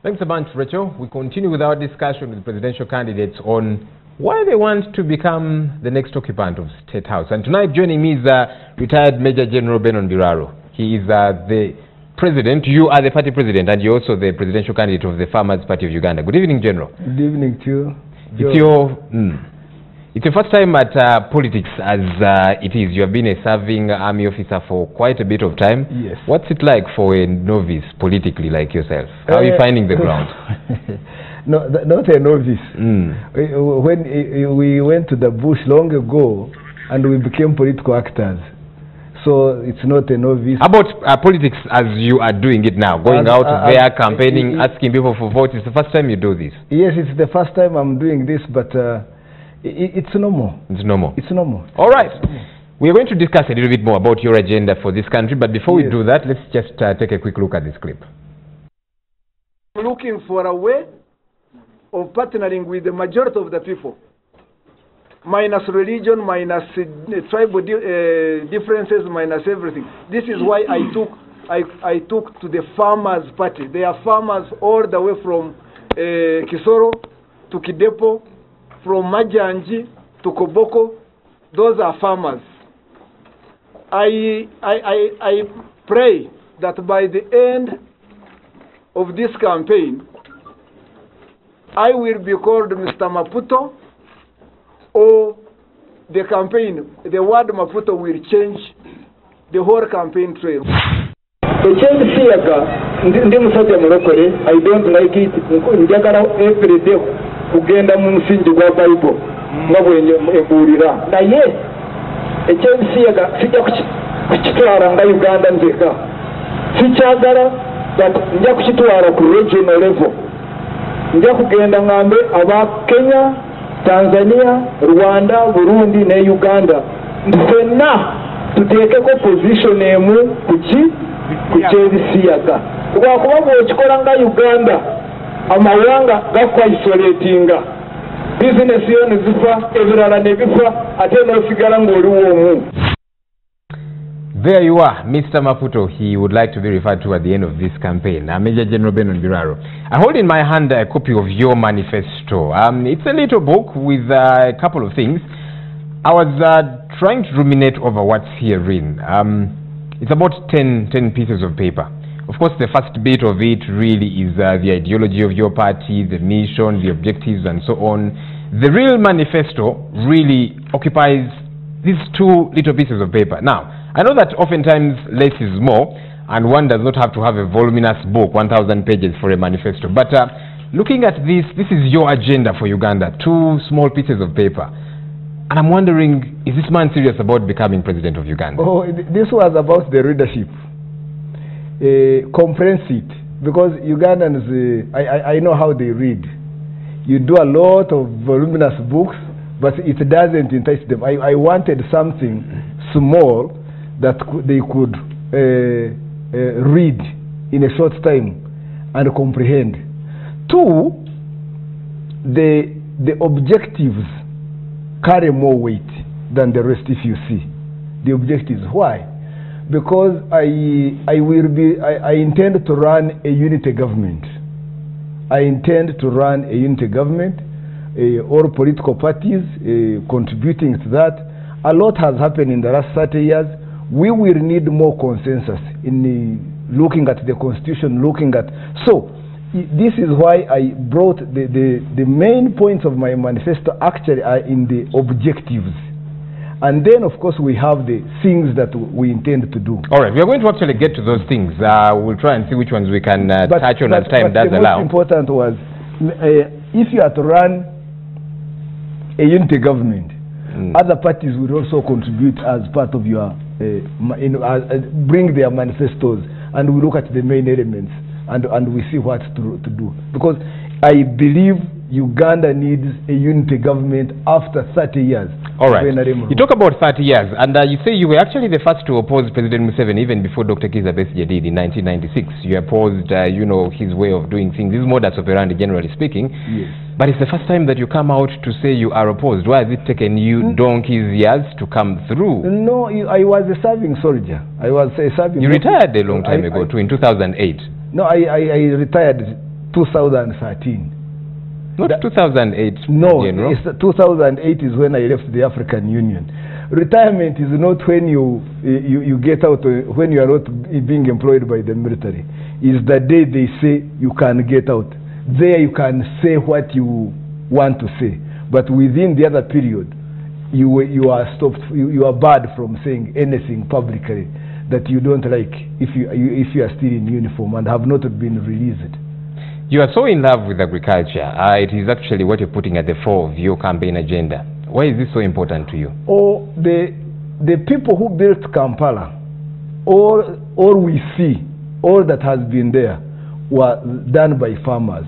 Thanks a bunch, Rachel. We continue with our discussion with presidential candidates on why they want to become the next occupant of State House. And tonight joining me is retired Major General Benon Biraro. He is the president. You are the party president, and you're also the presidential candidate of the Farmers Party of Uganda. Good evening, General. Good evening to you. It's your first time at politics as it is. You have been a serving army officer for quite a bit of time. Yes. What's it like for a novice politically like yourself? How are you finding the ground? No, not a novice. When we went to the bush long ago and we became political actors. So it's not a novice. How about politics as you are doing it now? Going out there, campaigning, asking people for votes. It's the first time you do this? Yes, it's the first time I'm doing this, but it's normal. It's normal. It's normal. All right. We are going to discuss a little bit more about your agenda for this country, but before we do that, let's just take a quick look at this clip. Looking for a way of partnering with the majority of the people, minus religion, minus tribal differences, minus everything. This is why I took to the Farmers Party. They are farmers all the way from Kisoro to Kidepo, from Majanji to Koboko. Those are farmers. I pray that by the end of this campaign, I will be called Mr. Maputo, or the campaign, the word Maputo will change the whole campaign trail. I don't like it. Every day kugenda mu musingi gwa Bible nga bw'embuulira naye ekyensiyaga sijja kukitwala nga Uganda nzeka sikyagala nja kukitwala ku regional level nja kugenda ngambe aba Kenya, Tanzania, Rwanda, Burundi ne Uganda ffenna tuteekeko position emu ku kyebisiyaga lwakuba bw'okikola nga Uganda amawanga gakwa isolatinga business yone zifa ebirala nebifa ate nosigala ng'oliwo omu. There you are, Mr. Maputo. He would like to be referred to at the end of this campaign. Major General Benon Biraro. I hold in my hand a copy of your manifesto. It's a little book with a couple of things. I was trying to ruminate over what's herein. It's about 10 pieces of paper. Of course, the first bit of it really is the ideology of your party, the mission, the objectives, and so on. The real manifesto really occupies these two little pieces of paper. Now, I know that oftentimes less is more, and one does not have to have a voluminous book, 1,000 pages for a manifesto. But looking at this is your agenda for Uganda, two small pieces of paper. And I'm wondering, is this man serious about becoming president of Uganda? Oh, this was about the readership. Comprehend it, because Ugandans, I know how they read. You do a lot of voluminous books, but it doesn't entice them. I wanted something small that they could read in a short time and comprehend. Two, the objectives carry more weight than the rest, if you see. The objectives. Why? Because I intend to run a unity government. I intend to run a unity government, all political parties contributing to that. A lot has happened in the last 30 years. We will need more consensus in looking at the constitution, looking at... So, this is why I brought the main points of my manifesto actually are in the objectives. And then, of course, we have the things that we intend to do. All right, we are going to actually get to those things. We'll try and see which ones we can touch on as time does allow. The most important was, if you are to run a unity government, other parties will also contribute as part of your, bring their manifestos, and we look at the main elements, and we see what to do. Because I believe Uganda needs a unity government after 30 years. All right. You talk about 30 years, and you say you were actually the first to oppose President Museveni even before Dr. Kizza Besigye did in 1996. You opposed, his way of doing things. This is modus operandi, generally speaking. Yes. But it's the first time that you come out to say you are opposed. Why has it taken you donkey's years to come through? No, I was a serving soldier. I was a serving. You retired a long time ago, too, in 2008. No, I retired 2013. Not 2008, No, General. it's 2008 is when I left the African Union. Retirement is not when you get out, when you are not being employed by the military. It's the day they say you can get out. There you can say what you want to say. But within the other period, you are stopped, you are barred from saying anything publicly that you don't like if you are still in uniform and have not been released. You are so in love with agriculture. It is actually what you're putting at the fore of your campaign agenda. Why is this so important to you? Or the people who built Kampala, all we see, all that has been there, were done by farmers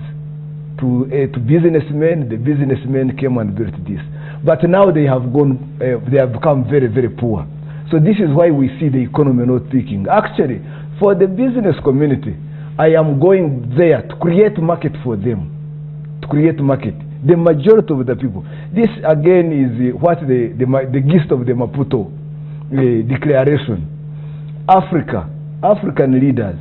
to businessmen. The businessmen came and built this. But now they have become very, very poor. So this is why we see the economy not peaking. Actually, for the business community, I am going there to create market for them. To create market. The majority of the people. This again is what the gist of the Maputo declaration. African leaders,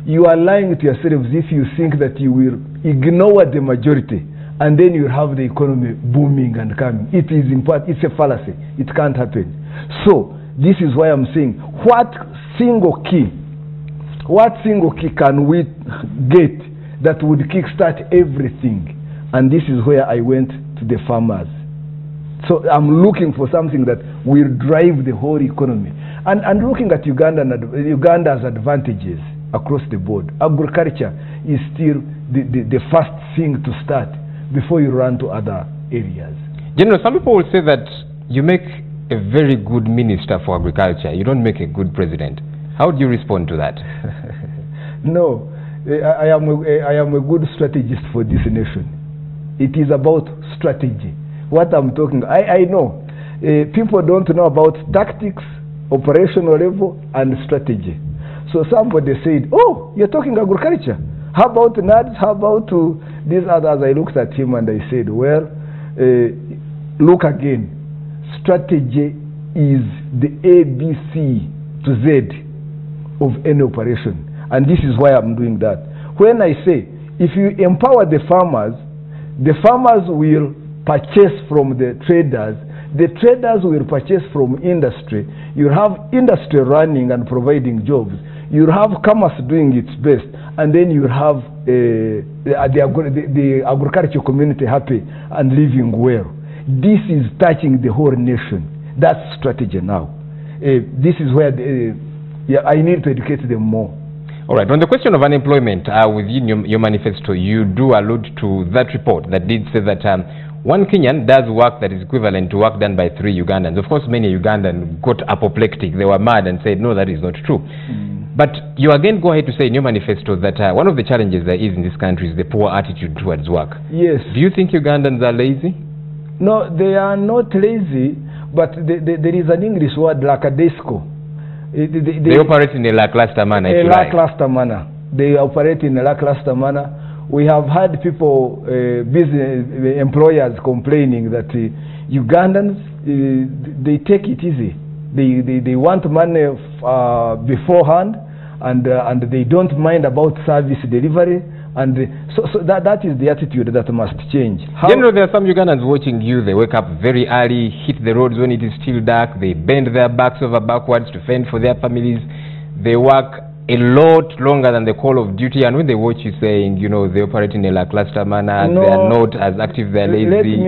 you are lying to yourselves if you think that you will ignore the majority and then you have the economy booming and coming. It is in part, it's a fallacy. It can't happen. So this is why I'm saying, what single key can we get that would kickstart everything? And this is where I went to the farmers. So I'm looking for something that will drive the whole economy. And looking at Uganda's advantages across the board, agriculture is still the first thing to start before you run to other areas. General, some people will say that you make a very good minister for agriculture. You don't make a good president. How do you respond to that? No, I am a good strategist for this nation. It is about strategy. What I'm talking, I know. People don't know about tactics, operational level, and strategy. So somebody said, oh, you're talking agriculture. How about nuts? How about these others? I looked at him and I said, well, look again. Strategy is the ABC to Z of any operation. And this is why I'm doing that. When I say, if you empower the farmers will purchase from the traders will purchase from industry. You have industry running and providing jobs. You have commerce doing its best, and then you have the agricultural community happy and living well. This is touching the whole nation. That's strategy now. This is where I need to educate them more. All right. On the question of unemployment, within your manifesto, you do allude to that report that did say that one Kenyan does work that is equivalent to work done by 3 Ugandans. Of course, many Ugandans got apoplectic. They were mad and said, no, that is not true. But you again go ahead to say in your manifesto that one of the challenges there is in this country is the poor attitude towards work. Yes. Do you think Ugandans are lazy? No, they are not lazy, but there is an English word, lackadaisical. They operate in a lackluster manner. They operate in a lackluster manner. We have had people, business employers complaining that Ugandans, they take it easy. They want money beforehand, and they don't mind about service delivery. And so that is the attitude that must change. Generally, there are some Ugandans watching you. They wake up very early, hit the roads when it is still dark. They bend their backs over backwards to fend for their families. They work a lot longer than the call of duty. And when they watch you saying, you know, they operate in a lackluster manner, no, they are not as active, they are lazy,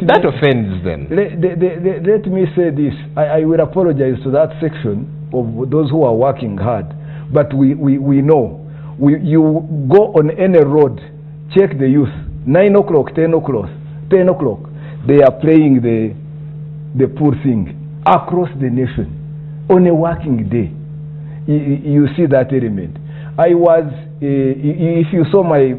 that offends them. Let me say this. I will apologize to that section of those who are working hard. But we know. You go on any road, check the youth, 9 o'clock, 10 o'clock, they are playing the poor thing across the nation on a working day. You see that element. I was, if you saw my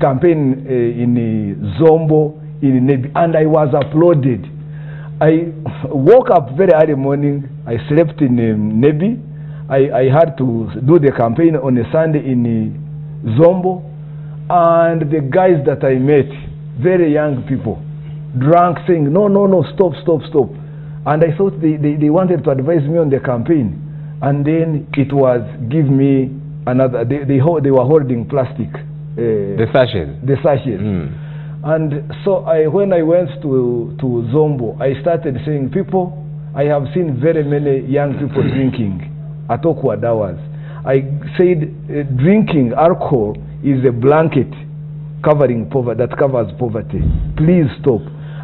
campaign in Zombo, in Nebi, and I was uploaded. I woke up very early morning, I slept in Nebi. I had to do the campaign on a Sunday in Zombo, and the guys that I met, very young people, drunk, saying, no, stop. And I thought they wanted to advise me on the campaign. And then it was, give me another, they were holding plastic The sachets. The sachets. And so when I went to Zombo, I started saying, people, I have seen very many young people drinking at awkward hours. I said, drinking alcohol is a blanket covering poverty, that covers poverty. Please stop.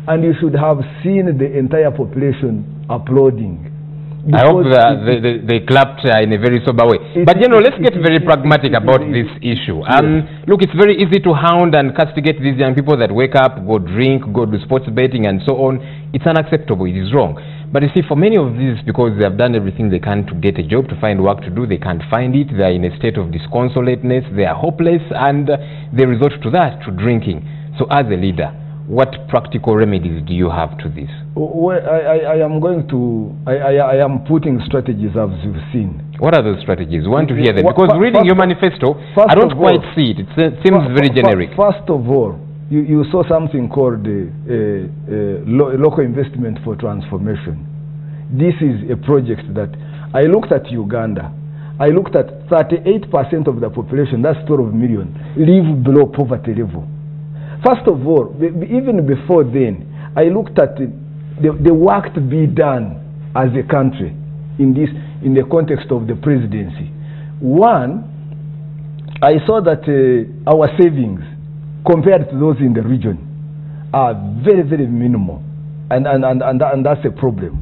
And you should have seen the entire population applauding. I hope they clapped in a very sober way. But General, let's get very pragmatic about this issue. Look, it's very easy to hound and castigate these young people that wake up, go drink, go do sports betting and so on. It's unacceptable, it is wrong. But you see, for many of these, because they have done everything they can to get a job, to find work to do, they can't find it, they are in a state of disconsolateness, they are hopeless, and they resort to that, to drinking. So as a leader, what practical remedies do you have to this? Well, I am going to, I am putting strategies as you've seen. What are those strategies? We want to hear them. Because reading your manifesto, I don't quite see it. It seems very generic. First of all, you saw something called local investment for transformation. This is a project that I looked at Uganda. I looked at 38% of the population, that's 12 million, live below poverty level. First of all, even before then, I looked at the work to be done as a country in the context of the presidency. One, I saw that our savings compared to those in the region are very, very minimal, and that's a problem.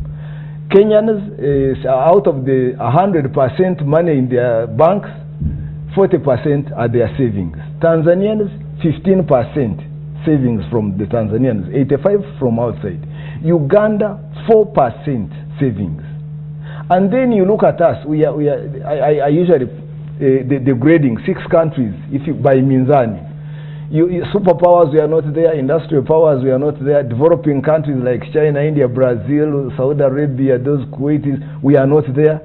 Kenyans, out of the 100% money in their banks, 40% are their savings. Tanzanians, 15% savings from the Tanzanians, 85% from outside. Uganda, 4% savings. And then you look at us, I usually the grading 6 countries if you by Minzani. Superpowers, we are not there. Industrial powers, we are not there. Developing countries like China, India, Brazil, Saudi Arabia, those Kuwaitis, we are not there.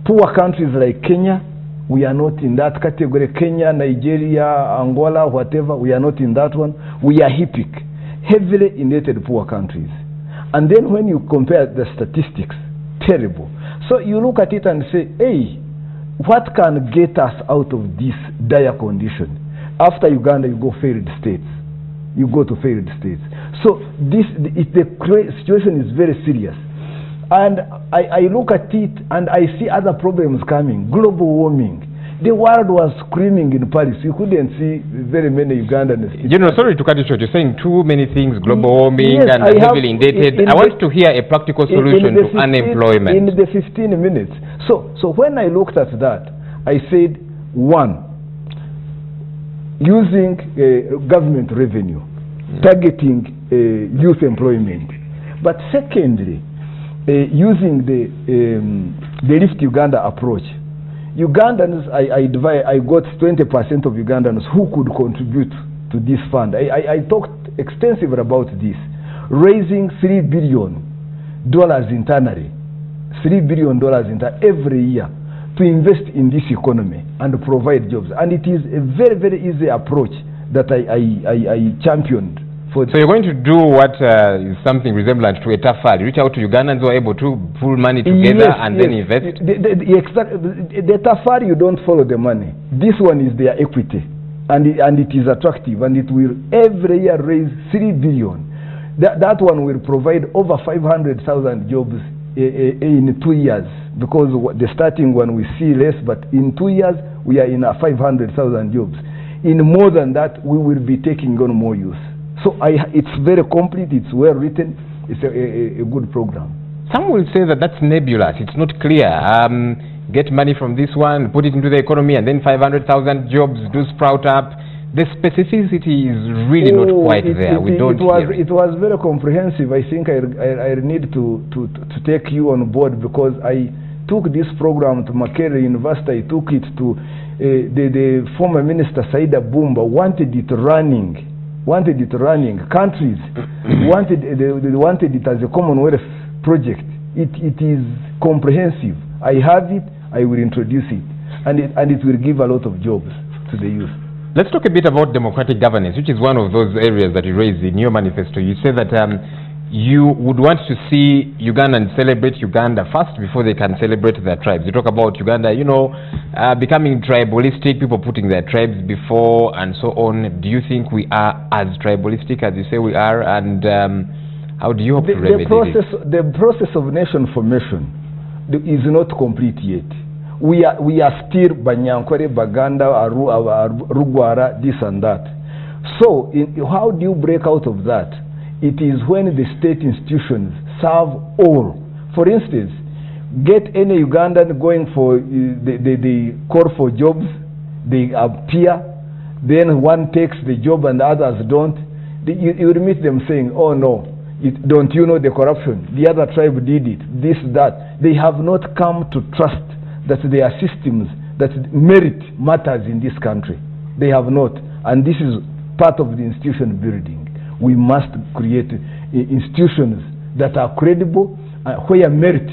Poor countries like Kenya, we are not in that category. Kenya, Nigeria, Angola, whatever, we are not in that one. We are heavily indebted poor countries. And then when you compare the statistics, terrible. So you look at it and say, hey, what can get us out of this dire condition? After Uganda, you go failed states. You go to failed states. So the situation is very serious. And I look at it and I see other problems coming. Global warming. The world was screaming in Paris. You couldn't see very many Ugandans. General, sorry to cut you short. You're saying too many things, global warming and heavily indebted. I want to hear a practical solution to unemployment. In the 15 minutes. So when I looked at that, I said, one, using government revenue, targeting youth employment. But secondly, using the Lift Uganda approach. Ugandans, I got 20% of Ugandans who could contribute to this fund. I talked extensively about this. Raising $3 billion internally, $3 billion every year to invest in this economy and provide jobs. And it is a very, very easy approach that I championed. So you're going to do what is something resemblant to a TAFARI, reach out to Ugandans who are able to pull money together and then invest? The TAFARI, you don't follow the money. This one is their equity, and it is attractive, and it will every year raise $3 billion. That one will provide over 500,000 jobs in 2 years, because the starting one we see less, but in 2 years we are in 500,000 jobs. In more than that, we will be taking on more youth. So it's very complete, it's well written, it's a good program. Some will say that that's nebulous, it's not clear. Get money from this one, put it into the economy, and then 500,000 jobs do sprout up. The specificity is really not quite there. It was very comprehensive. I think I need to take you on board, because I took this program to Makerere University. I took it to the former minister Saida Bumba wanted it running. Countries wanted it as a Commonwealth project. It is comprehensive. I have it. I will introduce it, and it will give a lot of jobs to the youth. Let's talk a bit about democratic governance, which is one of those areas that you raised in your manifesto. You say that you would want to see Ugandans celebrate Uganda first before they can celebrate their tribes. You talk about Uganda, you know, becoming tribalistic, people putting their tribes before and so on. Do you think we are as tribalistic as you say we are? And how do you hope to remedy this? The process of nation formation is not complete yet. We are still Banyankore, Baganda, Rugwara, this and that. So how do you break out of that? It is when the state institutions serve all. For instance, get any Ugandan going for the call for jobs, they appear, then one takes the job and others don't. You will meet them saying, oh no, don't you know the corruption? The other tribe did it, this, that. They have not come to trust that there are systems that merit matters in this country. They have not. And this is part of the institution building. We must create institutions that are credible, where merit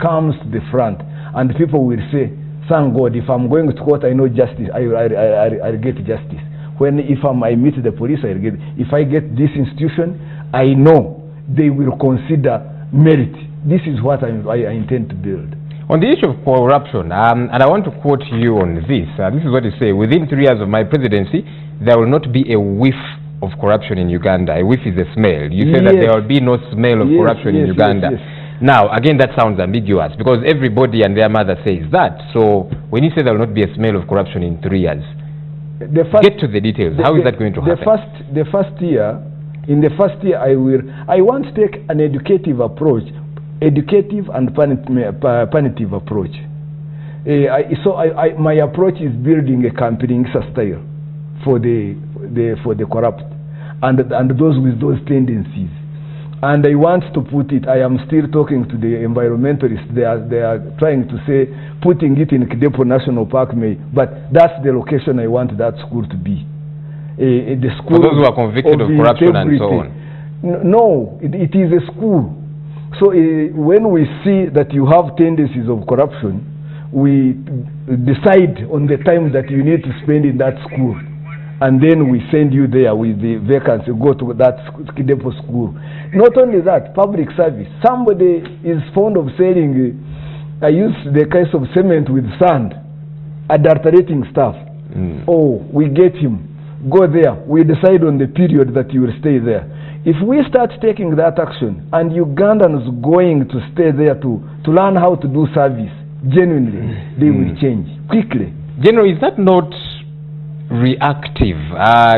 comes to the front, and people will say, thank God, if I'm going to court, I know justice, I'll get justice. If I meet the police, I'll get. If I get this institution, I know they will consider merit. This is what I intend to build. On the issue of corruption, and I want to quote you on this. This is what you say: within 3 years of my presidency, there will not be a whiff of corruption in Uganda. A whiff is a smell. You say that there will be no smell of corruption in Uganda. Now, again, that sounds ambiguous because everybody and their mother says that. So when you say there will not be a smell of corruption in 3 years, get to the details. How is that going to happen? In the first year, I want to take an educative approach, educative and punitive approach. My approach is building a campaigning style for the corrupt and those with those tendencies. And I want to put it, I am still talking to the environmentalists. They are trying to say putting it in Kidepo National Park but that's the location I want that school to be. The school for those who are convicted of corruption and so on. No, it is a school. So when we see that you have tendencies of corruption, we decide on the time that you need to spend in that school. And then we send you there with the vacancy, go to that Kidepo school. Not only that, public service. Somebody is fond of saying, I use the case of cement with sand, adulterating stuff. Oh, we get him. Go there. We decide on the period that you will stay there. If we start taking that action, and Ugandans going to stay there to learn how to do service, genuinely, they will change quickly. General, is that not reactive?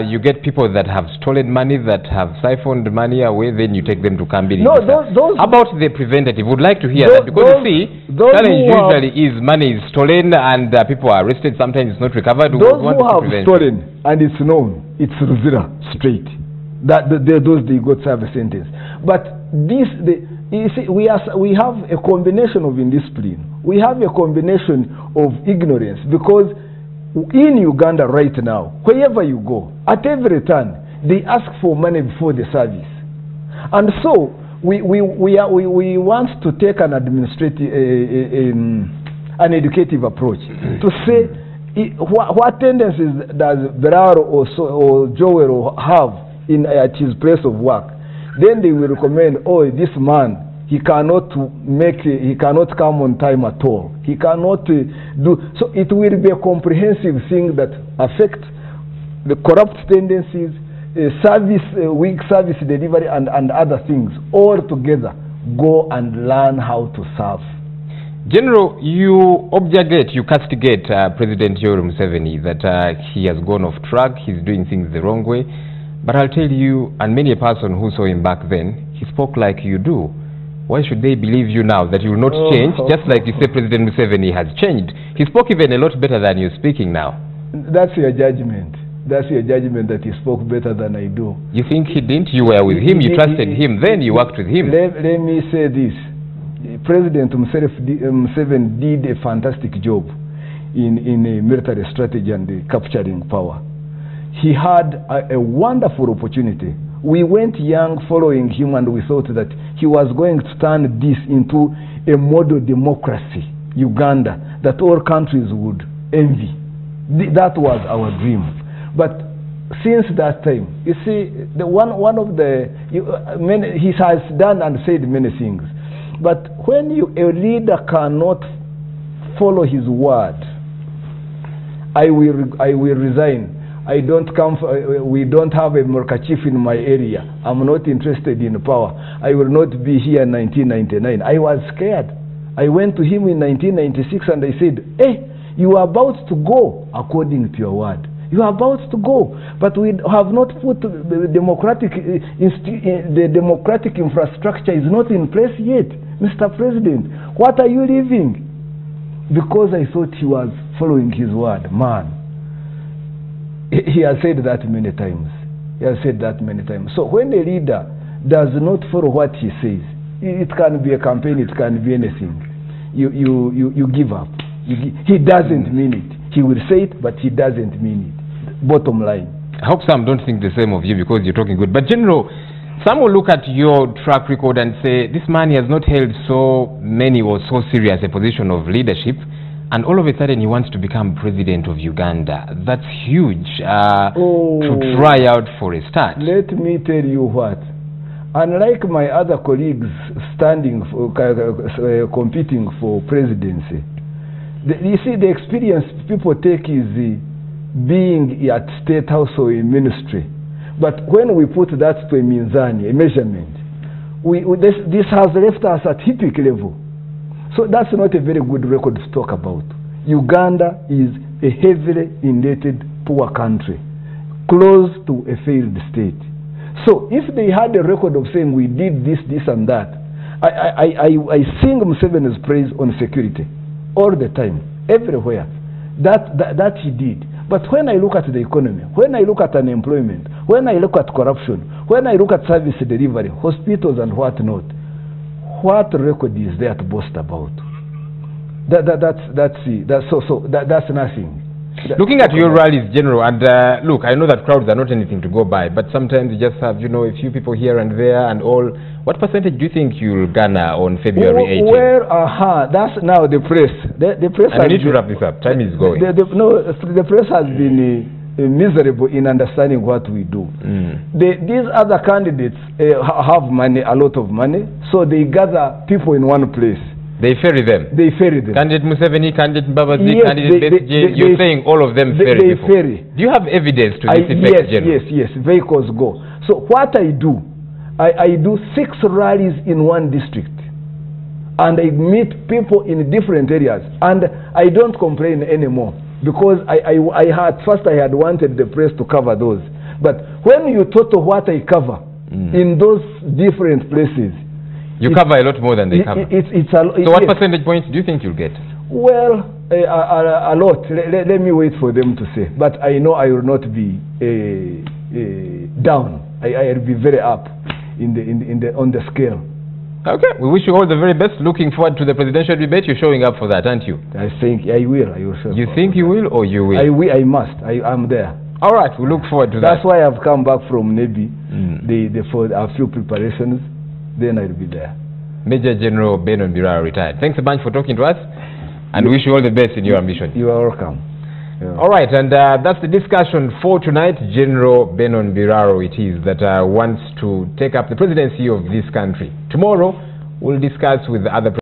You get people that have stolen money, that have siphoned money away, then you take them to Kambiri. No, how about the preventative? Would like to hear that, because you see, challenge usually is money is stolen and people are arrested. Sometimes it's not recovered. Those who have stolen and it's known, it's Ruzira straight. Those they got serve a sentence. But you see, we have a combination of indiscipline. We have a combination of ignorance, because in Uganda right now, wherever you go, at every turn, they ask for money before the service. And so we want to take an administrative, an educative approach to say what tendencies does Beraro or Joel have at his place of work. Then they will recommend, oh, this man, he cannot come on time at all. He cannot do. So it will be a comprehensive thing that affects the corrupt tendencies, weak service delivery, and other things all together. Go and learn how to serve. General, you objurgate, you castigate President Yoweri Museveni that he has gone off track, he's doing things the wrong way. But I'll tell you, and many a person who saw him back then, he spoke like you do. Why should they believe you now that you will not change, just like you say President Museveni has changed? He spoke even a lot better than you're speaking now. That's your judgment. That's your judgment that he spoke better than I do. You think he didn't? You were with him, you trusted him, then you worked with him. Let me say this. President Museveni did a fantastic job in military strategy and capturing power. He had a wonderful opportunity. We went young following him, and we thought that he was going to turn this into a model democracy, Uganda, that all countries would envy. That was our dream. But since that time, you see, the one of the he has done and said many things, but when a leader cannot follow his word, I will resign. I don't come. We don't have a Morka chief in my area. I'm not interested in power. I will not be here in 1999. I was scared. I went to him in 1996 and I said, "Hey, you are about to go according to your word. You are about to go, but we have not put the democratic infrastructure is not in place yet, Mr. President. What are you leaving?" Because I thought he was following his word, man. He has said that many times. He has said that many times. So when a leader does not follow what he says, it can be a campaign, it can be anything. You give up. He doesn't mean it. He will say it, but he doesn't mean it. Bottom line. I hope some don't think the same of you because you're talking good. But General, some will look at your track record and say, this man has not held so many or so serious a position of leadership, and all of a sudden he wants to become president of Uganda. That's huge to try out for a start. Let me tell you what. Unlike my other colleagues standing for, competing for presidency, you see, the experience people take is being at State House or a ministry. But when we put that to a minzani, a measurement, this has left us at HIPIC level. So that's not a very good record to talk about. Uganda is a heavily indebted poor country, close to a failed state. So if they had a record of saying we did this, this and that, I sing Museveni's praise on security all the time, everywhere. That he did. But when I look at the economy, when I look at unemployment, when I look at corruption, when I look at service delivery, hospitals and whatnot, what record is there to boast about? That's nothing. Looking at your rallies, General, and look, I know that crowds are not anything to go by, but sometimes you just have, a few people here and there and all. What percentage do you think you'll garner on February 18th? Well, that's now the press. The press. And we need to wrap this up. Time is going. The press has been miserable in understanding what we do. These other candidates have money, a lot of money, so they gather people in one place. They ferry them. They ferry them. Candidate Museveni, candidate Mbabazi, yes, candidate Besigye. You're saying all of them ferry they people. Ferry. Do you have evidence to this effect, General? Yes. Vehicles go. So what I do, I do 6 rallies in one district, and I meet people in different areas, and I don't complain anymore because I had wanted the press to cover those, but when you total what I cover in those different places, you cover a lot more than they cover. So what percentage points do you think you'll get? Well, a lot. Let me wait for them to say. But I know I will not be down. I'll be very up on the scale. Okay. We wish you all the very best. Looking forward to the presidential debate. You're showing up for that, aren't you? I think I will. You think you will, or you will? I must. I'm there. All right. We look forward to that. That's why I've come back from Navy for a few preparations. Then I'll be there. Major General Benon Biraro retired. Thanks a bunch for talking to us, and wish you all the best in your ambition. You are welcome. All right, and that's the discussion for tonight. General Benon Biraro it is that wants to take up the presidency of this country. Tomorrow, we'll discuss with the other